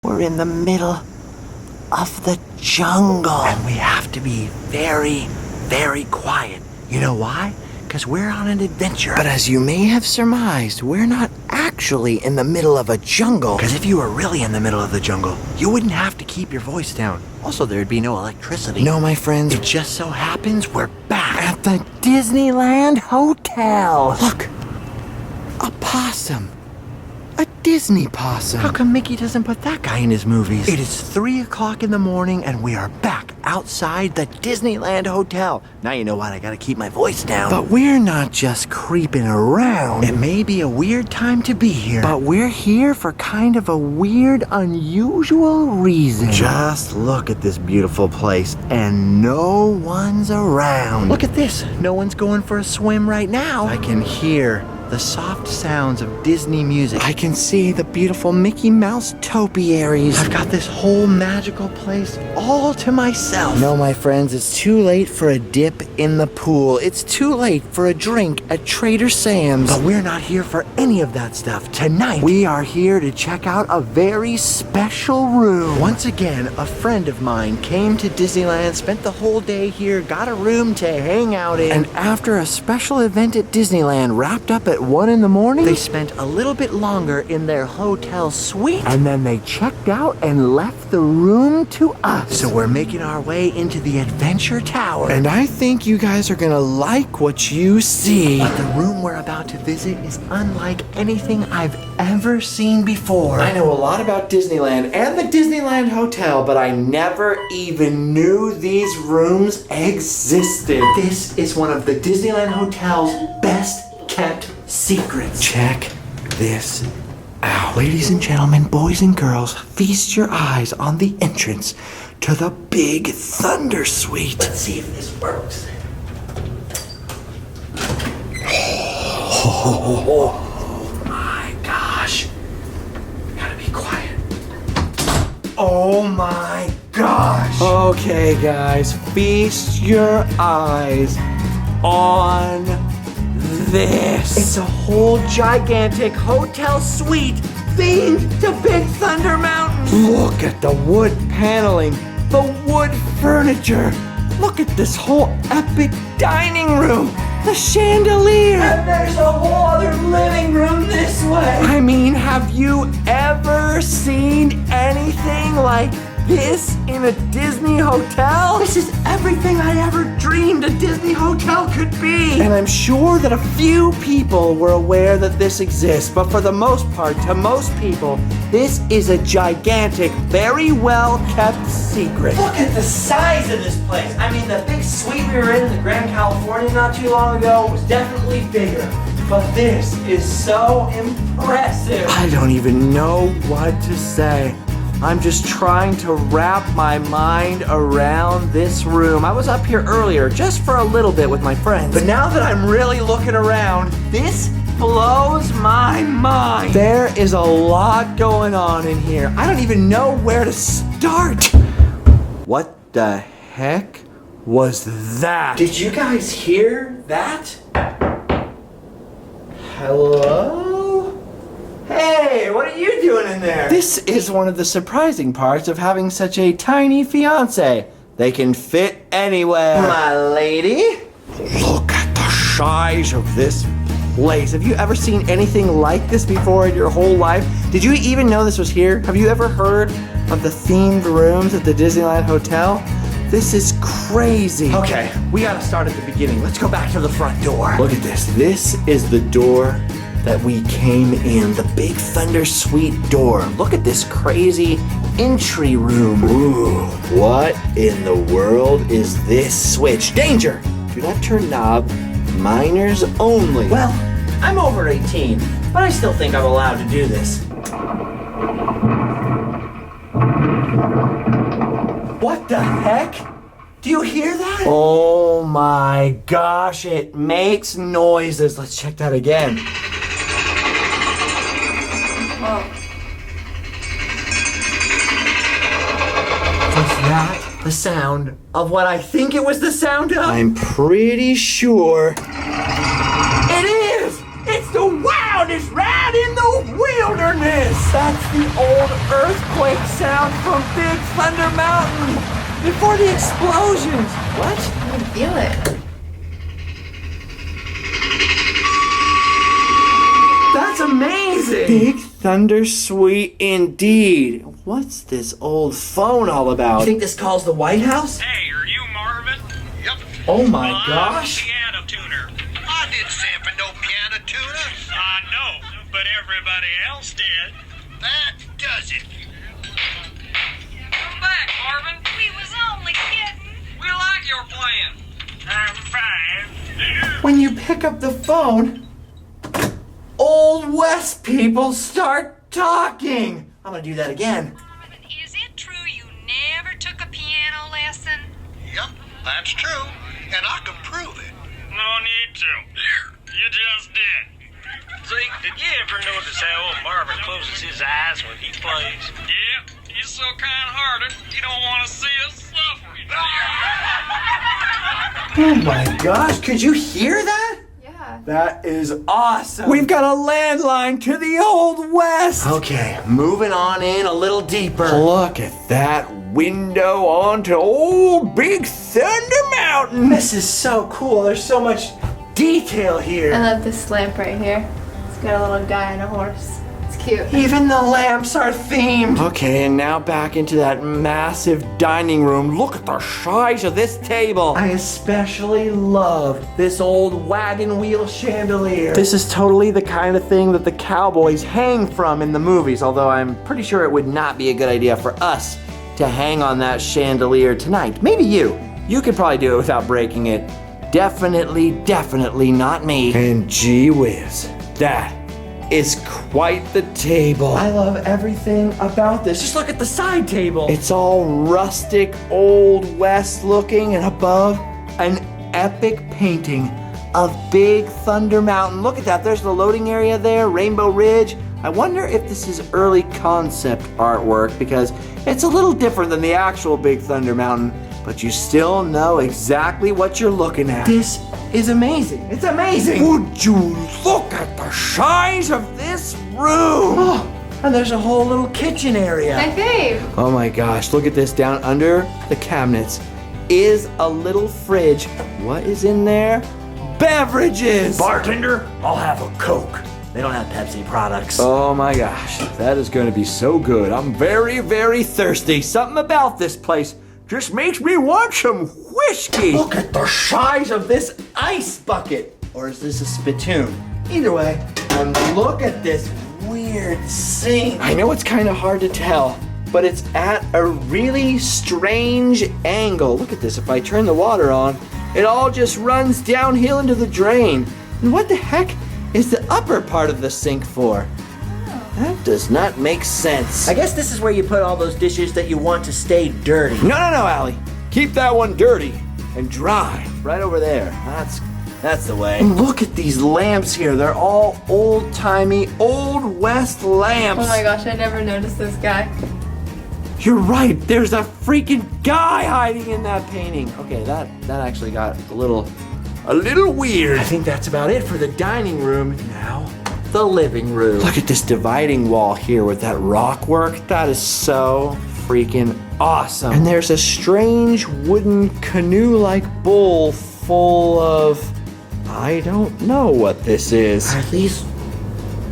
We're in the middle of the jungle. And we have to be very, very quiet. You know why? Because we're on an adventure. But as you may have surmised, we're not actually in the middle of a jungle. Because if you were really in the middle of the jungle, you wouldn't have to keep your voice down. Also, there'd be no electricity. No, my friends, it just so happens we're back at the Disneyland Hotel. Look, a possum. A Disney possum. How come Mickey doesn't put that guy in his movies? It is 3 o'clock in the morning and we are back outside the Disneyland Hotel. Now you know why I gotta keep my voice down. But we're not just creeping around. It may be a weird time to be here, but we're here for kind of a weird, unusual reason. Just look at this beautiful place and no one's around. Look at this. No one's going for a swim right now. I can hear the soft sounds of Disney music. I can see the beautiful Mickey Mouse topiaries. I've got this whole magical place all to myself. No, my friends, it's too late for a dip in the pool. It's too late for a drink at Trader Sam's. But we're not here for any of that stuff. Tonight, we are here to check out a very special room. Once again, a friend of mine came to Disneyland, spent the whole day here, got a room to hang out in. And after a special event at Disneyland wrapped up at 1 in the morning, they spent a little bit longer in their hotel suite, and then they checked out and left the room to us. So we're making our way into the Adventure Tower, and I think you guys are gonna like what you see. But the room we're about to visit is unlike anything I've ever seen before. I know a lot about Disneyland and the Disneyland Hotel, but I never even knew these rooms existed. This is one of the Disneyland Hotel's best kept secrets. Check this out. Ladies and gentlemen, boys and girls, feast your eyes on the entrance to the Big Thunder Suite. Let's see if this works. Oh my gosh. Gotta be quiet. Oh my gosh. Okay, guys, feast your eyes on this. It's a whole gigantic hotel suite themed to Big Thunder Mountain. Look at the wood paneling, the wood furniture. Look at this whole epic dining room, the chandelier. And there's a whole other living room this way. I mean, have you ever seen anything like this in a Disney hotel? This is everything I ever dreamed a Disney hotel could be. And I'm sure that a few people were aware that this exists, but for the most part, to most people, this is a gigantic, very well kept secret. Look at the size of this place. I mean, the big suite we were in the Grand California not too long ago was definitely bigger. But this is so impressive. I don't even know what to say. I'm just trying to wrap my mind around this room. I was up here earlier just for a little bit with my friends. But now that I'm really looking around, this blows my mind. There is a lot going on in here. I don't even know where to start. What the heck was that? Did you guys hear that? Hello? Hey, what are you doing in there? This is one of the surprising parts of having such a tiny fiancé. They can fit anywhere. My lady? Look at the size of this place. Have you ever seen anything like this before in your whole life? Did you even know this was here? Have you ever heard of the themed rooms at the Disneyland Hotel? This is crazy. Okay, we gotta start at the beginning. Let's go back to the front door. Look at this. This is the door that we came in, the Big Thunder Suite door. Look at this crazy entry room. Ooh, what in the world is this switch? Danger! Do not turn knob, minors only. Well, I'm over 18, but I still think I'm allowed to do this. What the heck? Do you hear that? Oh my gosh, it makes noises. Let's check that again. Was that the sound of what I think it was the sound of? I'm pretty sure. It is! It's the wildest ride in the wilderness! That's the old earthquake sound from Big Thunder Mountain before the explosions. What? I can feel it. That's amazing! Big Thunder Suite indeed. What's this old phone all about? You think this calls the White House? Hey, are you Marvin? Yep. Oh my Well, gosh. I'm a piano tuner. I didn't stand for no piano tuner. I know, but everybody else did. That does it. Come back, Marvin. We was only kidding. We like your plan. I'm fine. When you pick up the phone, Old West people start talking. I'm gonna do that again. Is it true you never took a piano lesson? Yep, that's true. And I can prove it. No need to. You just did. See, did you ever notice how old Marvin closes his eyes when he plays? Yeah, he's so kind-hearted, he don't want to see us suffer. Oh my gosh, could you hear that? Yeah. That is awesome. We've got a landline to the Old West. Okay, moving on in a little deeper. Look at that window onto old Big Thunder Mountain. This is so cool. There's so much detail here. I love this lamp right here. It's got a little guy on a horse. It's cute. Even the lamps are themed. Okay, and now back into that massive dining room. Look at the size of this table. I especially love this old wagon wheel chandelier. This is totally the kind of thing that the cowboys hang from in the movies, although I'm pretty sure it would not be a good idea for us to hang on that chandelier tonight. Maybe you. You could probably do it without breaking it. Definitely not me. And gee whiz, that is quite the table. I love everything about this. Just look at the side table. It's all rustic, Old West looking, and above, an epic painting of Big Thunder Mountain. Look at that, there's the loading area there, Rainbow Ridge. I wonder if this is early concept artwork because it's a little different than the actual Big Thunder Mountain, but you still know exactly what you're looking at. This is amazing. It's amazing. Would you look at the size of this room? Oh, and there's a whole little kitchen area. My fave. Oh my gosh, look at this. Down under the cabinets is a little fridge. What is in there? Beverages. Bartender, I'll have a Coke. They don't have Pepsi products. Oh my gosh, that is going to be so good. I'm very thirsty. Something about this place just makes me want some whiskey. Look at the size of this ice bucket. Or is this a spittoon? Either way, and look at this weird sink. I know it's kind of hard to tell, but it's at a really strange angle. Look at this, if I turn the water on, it all just runs downhill into the drain. And what the heck is the upper part of the sink for? That does not make sense. I guess this is where you put all those dishes that you want to stay dirty. No, Allie. Keep that one dirty and dry. Right over there. That's the way. And look at these lamps here. They're all old-timey, Old West lamps. Oh my gosh, I never noticed this guy. You're right. There's a freaking guy hiding in that painting. Okay, that actually got a little weird. I think that's about it for the dining room. Now, the living room. Look at this dividing wall here with that rock work. That is so freaking awesome. And there's a strange wooden canoe-like bowl full of, I don't know what this is. Are these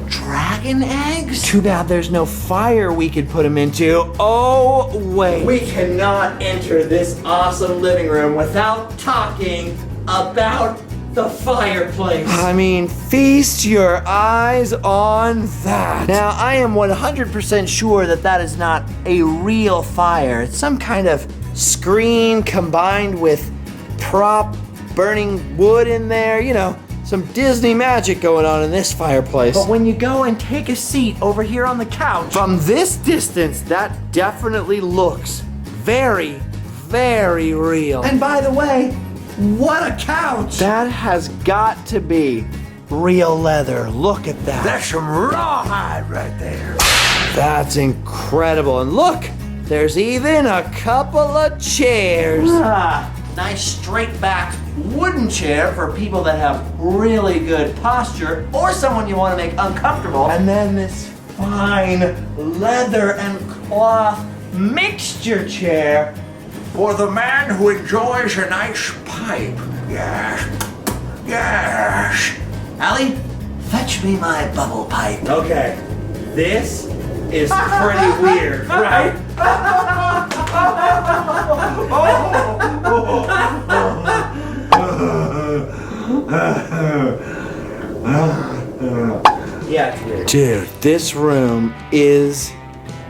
dragon eggs? Too bad there's no fire we could put them into. Oh, wait. We cannot enter this awesome living room without talking about the fireplace. I mean, feast your eyes on that. Now, I am 100% sure that is not a real fire. It's some kind of screen combined with prop burning wood in there. You know, some Disney magic going on in this fireplace. But when you go and take a seat over here on the couch, from this distance, that definitely looks very real. And by the way, what a couch! That has got to be real leather. Look at that. That's some rawhide right there. That's incredible. And look, there's even a couple of chairs. Nice straight-backed wooden chair for people that have really good posture or someone you want to make uncomfortable. And then this fine leather and cloth mixture chair for the man who enjoys a nice pipe. Yes. Yes. Allie, fetch me my bubble pipe. Okay. This is pretty weird, right? Yeah, it's weird. Dude, this room is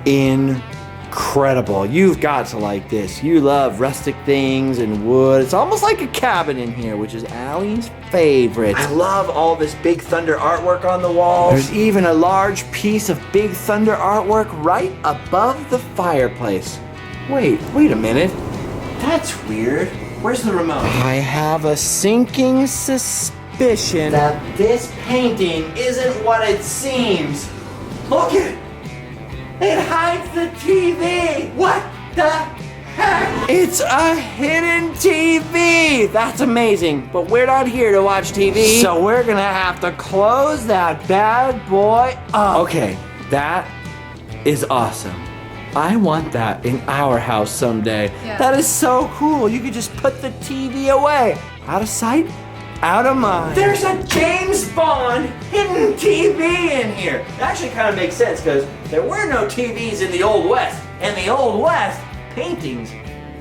incredible. You've got to like this. You love rustic things and wood. It's almost like a cabin in here, which is Allie's favorite. I love all this Big Thunder artwork on the walls. There's even a large piece of Big Thunder artwork right above the fireplace. Wait a minute. That's weird. Where's the remote? I have a sinking suspicion that this painting isn't what it seems. Look it! It hides the TV! What the heck? It's a hidden TV! That's amazing, but we're not here to watch TV. So we're gonna have to close that bad boy up. Okay, that is awesome. I want that in our house someday. Yeah. That is so cool. You could just put the TV away. Out of sight, out of mind. There's a James Bond hidden TV in here. It actually kind of makes sense because there were no TVs in the Old West. In the Old West, paintings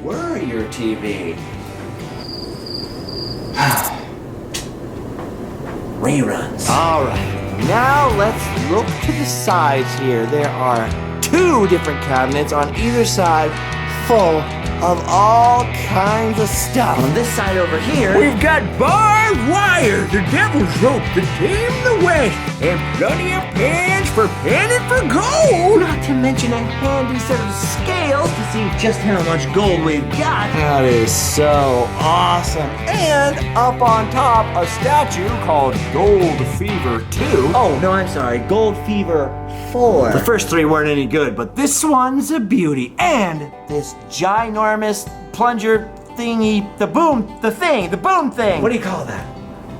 were your TV. Reruns. All right, now let's look to the sides here. There are 2 different cabinets on either side full of all kinds of stuff. On this side over here, We've got barbed wire, the devil's rope to tame the West, and plenty of pans for panning for gold. not to mention a handy set of scales to see just how much gold we've got. That is so awesome. And up on top, a statue called Gold Fever 2. Oh, no, I'm sorry, Gold Fever 4. The first 3 weren't any good, but this one's a beauty. And this ginormous plunger thingy, the boom thing. What do you call that?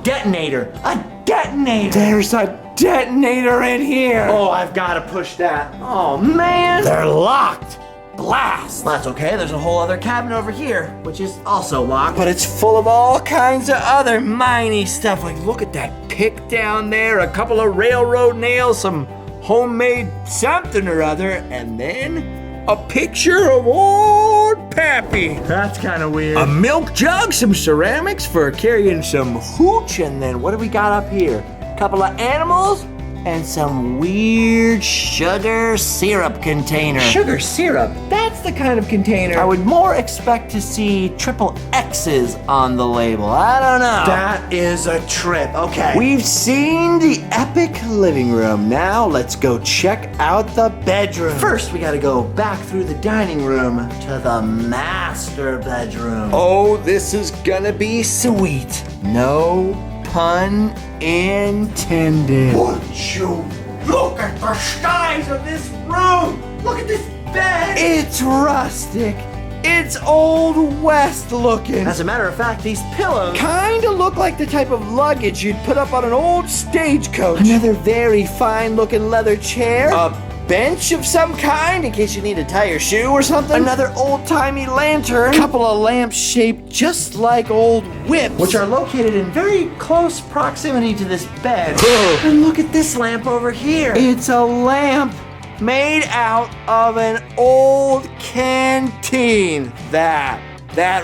Detonator. A detonator. There's a detonator in here. Oh, I've got to push that. Oh, man. They're locked. Blast. That's okay. There's a whole other cabin over here, which is also locked. But it's full of all kinds of other miney stuff. Like, look at that pick down there, a couple of railroad nails, some homemade something or other, and then A picture of old Pappy. that's kind of weird. A milk jug, some ceramics for carrying some Hooch, and then what do we got up here? Couple of animals and some weird sugar syrup container. Sugar syrup? That's the kind of container I would more expect to see triple X's on the label. I don't know. That is a trip. Okay. We've seen the epic living room. Now let's go check out the bedroom. First, we gotta go back through the dining room to the master bedroom. Oh, this is gonna be sweet. No pun intended. Would you look at the size of this room? Look at this bed. It's rustic. It's Old West looking. As a matter of fact, these pillows kinda look like the type of luggage you'd put up on an old stagecoach. Another very fine looking leather chair. A bench of some kind in case you need to tie your shoe or something. Another old-timey lantern. Couple of lamps shaped just like old whips, which are located in very close proximity to this bed. And look at this lamp over here. It's a lamp made out of an old canteen. That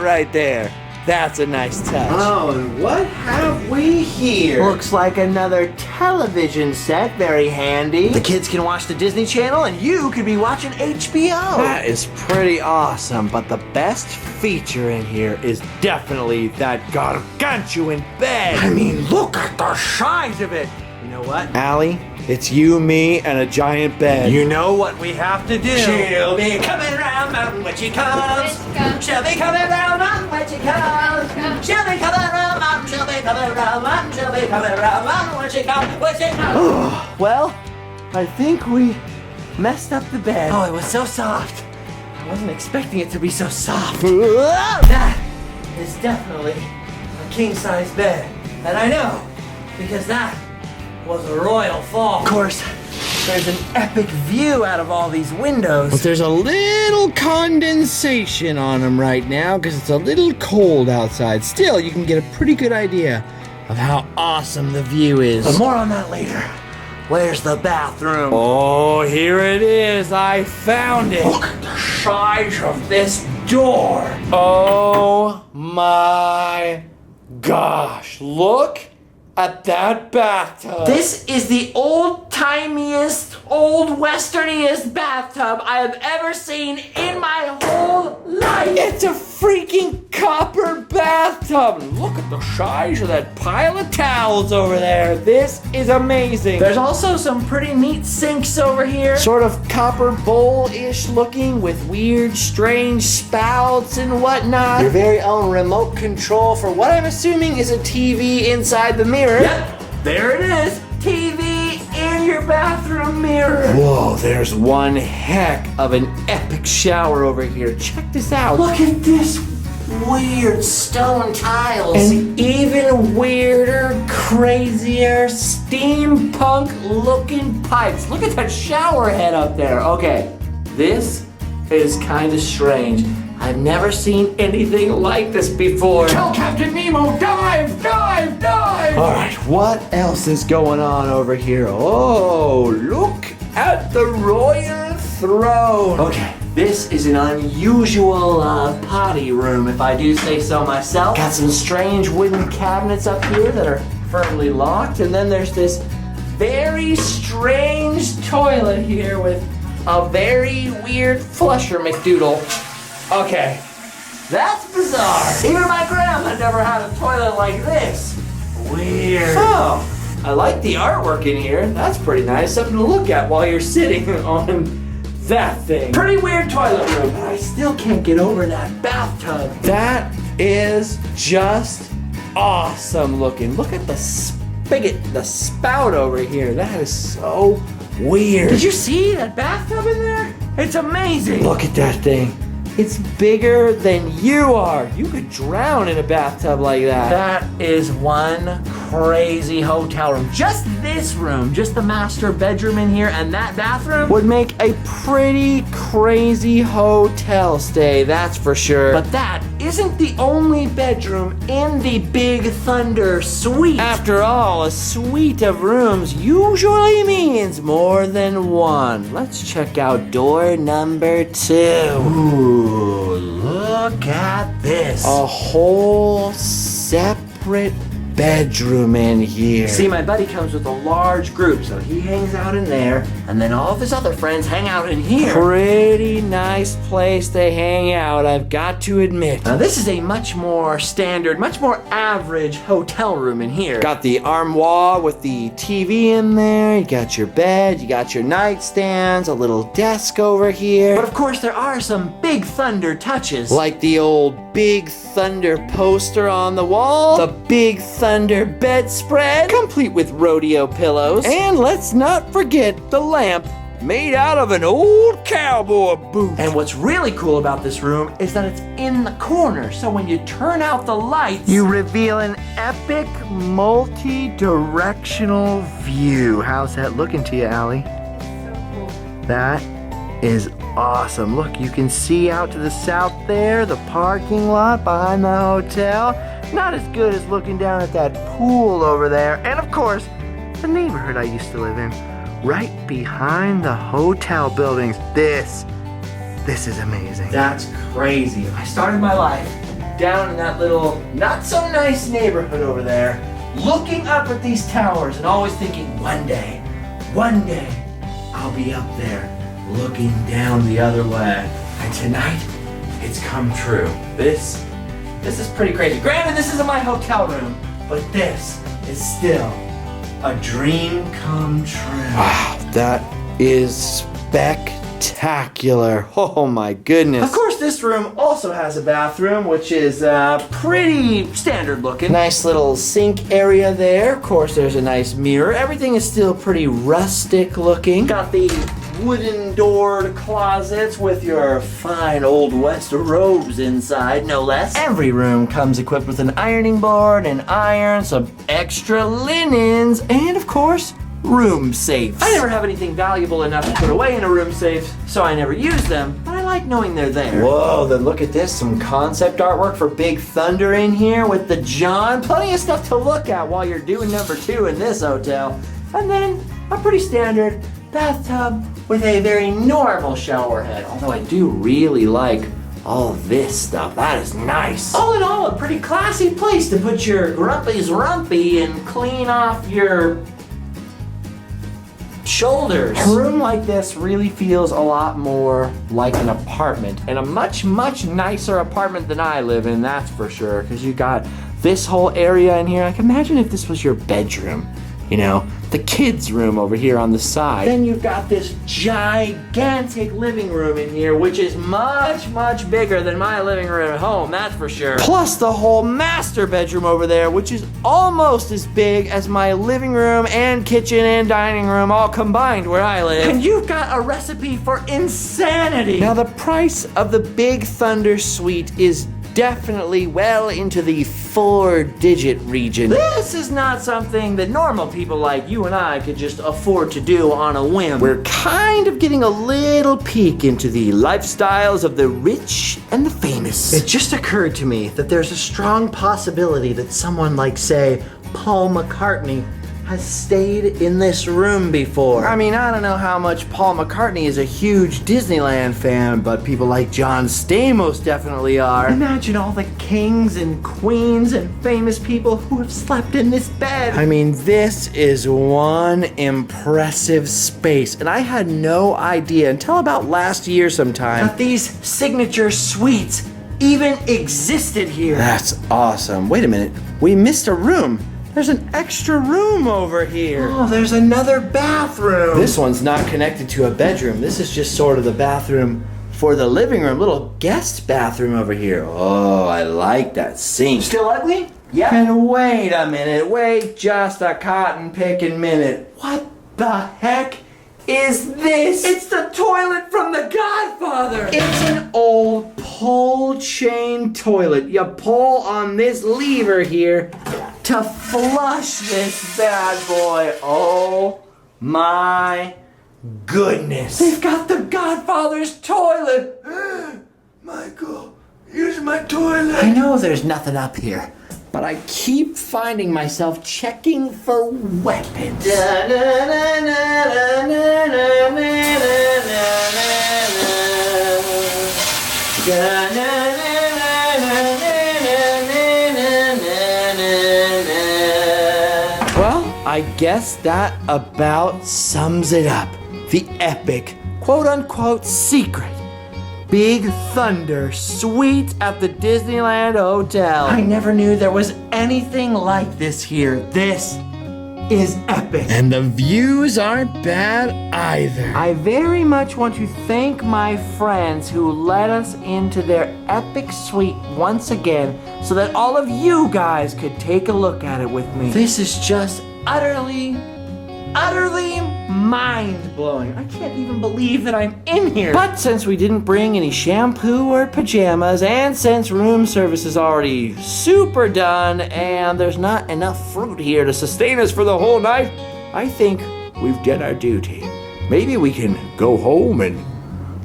right there. That's a nice touch. Oh, and what have we here? Looks like another television set, very handy. The kids can watch the Disney Channel and you could be watching HBO. That is pretty awesome, but the best feature in here is definitely that gargantuan bed. I mean, look at the size of it. You know what, Allie? It's you, me, and a giant bed. You know what we have to do. She'll be coming round mountain when she comes. She'll be coming round mountain when she comes. She'll be coming round mountain. She'll be coming round mountain. She'll be coming round mountain when she comes. When she comes. Well, I think we messed up the bed. Oh, it was so soft. I wasn't expecting it to be so soft. That is definitely a king-size bed. And I know, because that was a royal fall. Of course, there's an epic view out of all these windows. But there's a little condensation on them right now because it's a little cold outside. Still, you can get a pretty good idea of how awesome the view is. But more on that later. Where's the bathroom? Oh, here it is. I found it. Look at the size of this door. Oh my gosh. Look at that bathtub. This is the old-timiest, old westerniest bathtub I have ever seen in my whole life. It's a freaking copper bathtub. Look at the size of that pile of towels over there. This is amazing. There's also some pretty neat sinks over here. Sort of copper bowl-ish looking with weird, strange spouts and whatnot. Your very own remote control for what I'm assuming is a TV inside the mirror. Yep, there it is. TV in your bathroom mirror. Whoa, there's one heck of an epic shower over here. Check this out. Look at this weird stone tiles. And even weirder, crazier, steampunk looking pipes. Look at that shower head up there. Okay, this is kind of strange. I've never seen anything like this before. Tell Captain Nemo, dive, dive, dive! All right, what else is going on over here? Oh, look at the royal throne. Okay, this is an unusual potty room, if I do say so myself. Got some strange wooden cabinets up here that are firmly locked, and then there's this very strange toilet here with a very weird flusher McDoodle. Okay, that's bizarre. Even my grandma never had a toilet like this. Weird. Oh, I like the artwork in here. That's pretty nice. Something to look at while you're sitting on that thing. Pretty weird toilet room, but I still can't get over that bathtub. That is just awesome looking. Look at the spigot, the spout over here. That is so weird. Did you see that bathtub in there? It's amazing. Look at that thing. It's bigger than you are. You could drown in a bathtub like that. That is one crazy hotel room. Just this room, just the master bedroom in here and that bathroom would make a pretty crazy hotel stay, that's for sure. But that isn't the only bedroom in the Big Thunder suite. After all, a suite of rooms usually means more than one. Let's check out door number 2. Ooh. Look at this. A whole separate bedroom in here. See, my buddy comes with a large group, so he hangs out in there, and then all of his other friends hang out in here. Pretty nice place to hang out, I've got to admit. Now, this is a much more standard, much more average hotel room in here. Got the armoire with the TV in there, you got your bed, you got your nightstands, a little desk over here. But of course, there are some Big Thunder touches. Like the old Big Thunder poster on the wall, the Big Thunder bedspread, complete with rodeo pillows, and let's not forget the lamp made out of an old cowboy boot. And what's really cool about this room is that it's in the corner, so when you turn out the lights, you reveal an epic multi-directional view. How's that looking to you, Allie? So cool. That is awesome. Look, you can see out to the south there, the parking lot behind the hotel. Not as good as looking down at that pool over there. And of course, the neighborhood I used to live in, right behind the hotel buildings. This is amazing. That's crazy. I started my life down in that little not so nice neighborhood over there, looking up at these towers and always thinking, one day, I'll be up there looking down the other way. And tonight, it's come true. This is pretty crazy. Granted, this isn't my hotel room, but this is still a dream come true. Wow, that is spectacular. Oh my goodness. Of course, this room also has a bathroom, which is pretty standard looking. Nice little sink area there. Of course, there's a nice mirror. Everything is still pretty rustic looking. Got the wooden doored closets with your fine old West robes inside, no less. Every room comes equipped with an ironing board, an iron, some extra linens, and of course, room safes. I never have anything valuable enough to put away in a room safe, so I never use them, but I like knowing they're there. Whoa, then look at this, some concept artwork for Big Thunder in here with the John. Plenty of stuff to look at while you're doing number 2 in this hotel. And then a pretty standard bathtub with a very normal shower head, although I do really like all this stuff. That is nice. All in all, a pretty classy place to put your grumpies rumpy and clean off your shoulders. A room like this really feels a lot more like an apartment, and a much, much nicer apartment than I live in, that's for sure, because you got this whole area in here. Like, imagine if this was your bedroom, you know, the kids' room over here on the side. Then you've got this gigantic living room in here, which is much, much bigger than my living room at home, that's for sure. Plus the whole master bedroom over there, which is almost as big as my living room and kitchen and dining room all combined where I live. And you've got a recipe for insanity. Now the price of the Big Thunder Suite is definitely well into the 4-digit region. This is not something that normal people like you and I could just afford to do on a whim. We're kind of getting a little peek into the lifestyles of the rich and the famous. It just occurred to me that there's a strong possibility that someone like, say, Paul McCartney has stayed in this room before. I mean, I don't know how much Paul McCartney is a huge Disneyland fan, but people like John Stamos definitely are. Imagine all the kings and queens and famous people who have slept in this bed. I mean, this is one impressive space, and I had no idea until about last year sometime that these signature suites even existed here. That's awesome. Wait a minute, we missed a room. There's an extra room over here. Oh, there's another bathroom. This one's not connected to a bedroom. This is just sort of the bathroom for the living room. Little guest bathroom over here. Oh, I like that sink. Still ugly? Yeah. And wait a minute. Wait just a cotton picking minute. What the heck is this? It's the toilet from The Godfather. It's an old pull chain toilet. You pull on this lever here to flush this bad boy. Oh my goodness. They've got The Godfather's toilet. Michael, use my toilet. I know there's nothing up here, but I keep finding myself checking for weapons. I guess that about sums it up. The epic, quote-unquote secret, Big Thunder Suite at the Disneyland Hotel. I never knew there was anything like this here. This is epic. And the views aren't bad either. I very much want to thank my friends who let us into their epic suite once again so that all of you guys could take a look at it with me. This is just utterly mind-blowing. I can't even believe that I'm in here. But since we didn't bring any shampoo or pajamas, and since room service is already super done, and there's not enough fruit here to sustain us for the whole night, I think we've done our duty. Maybe we can go home and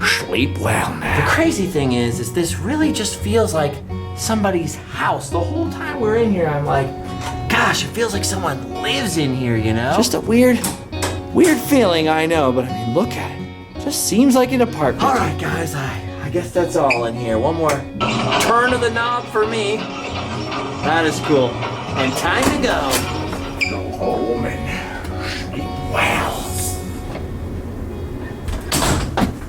sleep well now. The crazy thing is this really just feels like somebody's house. The whole time we're in here, I'm like, gosh, it feels like someone lives in here, you know? Just a weird feeling, I know, but I mean, look at it. Just seems like an apartment. All right, guys, I guess that's all in here. One more turn of the knob for me. That is cool. And time to go. Go home and sleep well.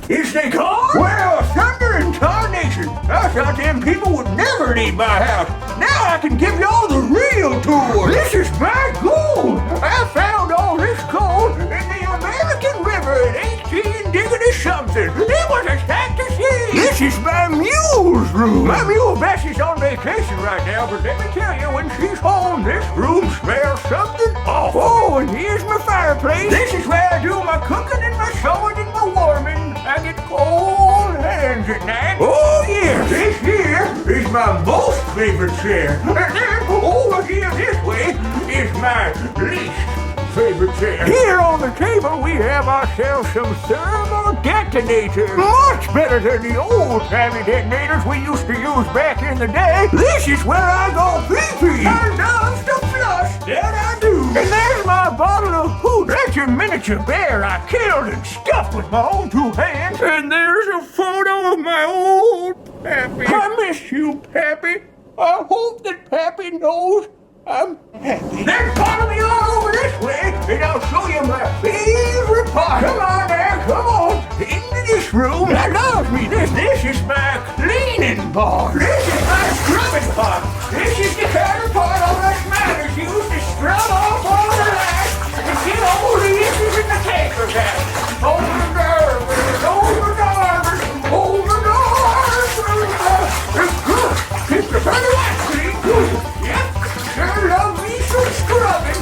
Is they called? Well, thunder and tarnation. I thought them people would never leave my house. Now I can give y'all the real tour. This is my gold. I found all this gold in the American River at 18 diggity something. It was a sight to see. This is my mule's room. My mule Bessie's on vacation right now, but let me tell you, when she's home, this room smells something awful. Oh, and here's my fireplace. This is where I do my cooking and my sewing and my warming. I get cold hands at night. Oh, yeah, this here is my most favorite chair. And then over here this way is my least favorite thing. Here on the table, we have ourselves some thermal detonators. Much better than the old-timey detonators we used to use back in the day. This is where I go pee-pee. I love to flush, that I do. And there's my bottle of hooch. That's a miniature bear I killed and stuffed with my own two hands. And there's a photo of my old Pappy. I miss you, Pappy. I hope that Pappy knows I'm happy. Then follow me all over this way, and I'll show you my favorite part. Come on there, come on, into this room. I love me. This is my cleaning bar. This is my scrubbing part. This is the kind of part all us miners use to scrub off all the lights and get all the issues in the tankers out. Over the garbage, over the garbage, over the garbage. It's good. Keep the funny lights clean, too. Yep. Sure love me some scrubbing.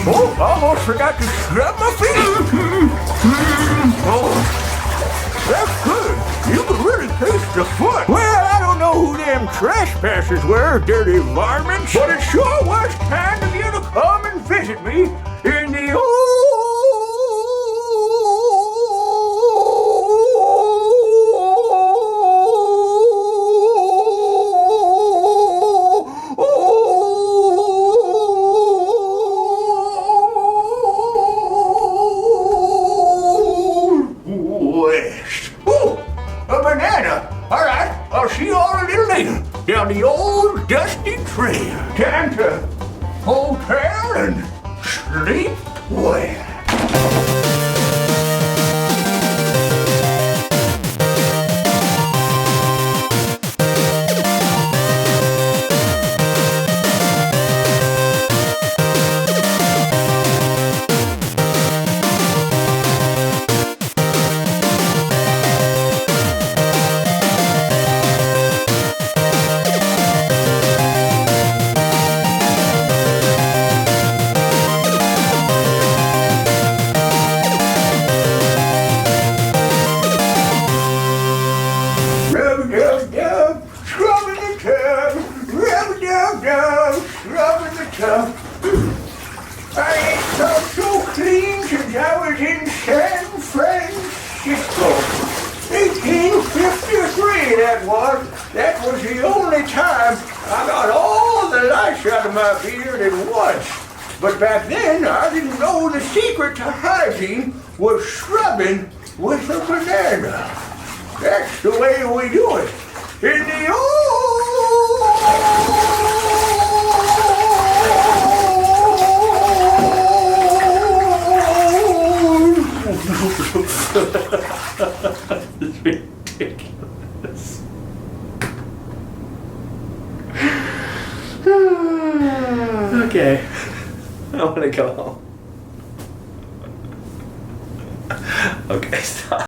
Oh, almost forgot to scrub my feet. Oh, that's good. You can really taste the foot. Well, I don't know who them trespassers were, dirty varmints, but it sure was kind of you to come and visit me in the old West. Ooh, a banana. All right, I'll see you all a little later down the old dusty trail. Time to hotel and sleep well. Rub-a-dub-dub, scrubbing the tub. Rub-a-dub-dub, scrubbing the tub. I ain't felt so clean since I was in San Francisco. 1853 that was. That was the only time I got all the lice out of my beard at once. But back then, I didn't know the secret to hygiene was scrubbing with a banana. That's the way we do it. In the It's ridiculous. Okay. I want to go home. Okay, stop.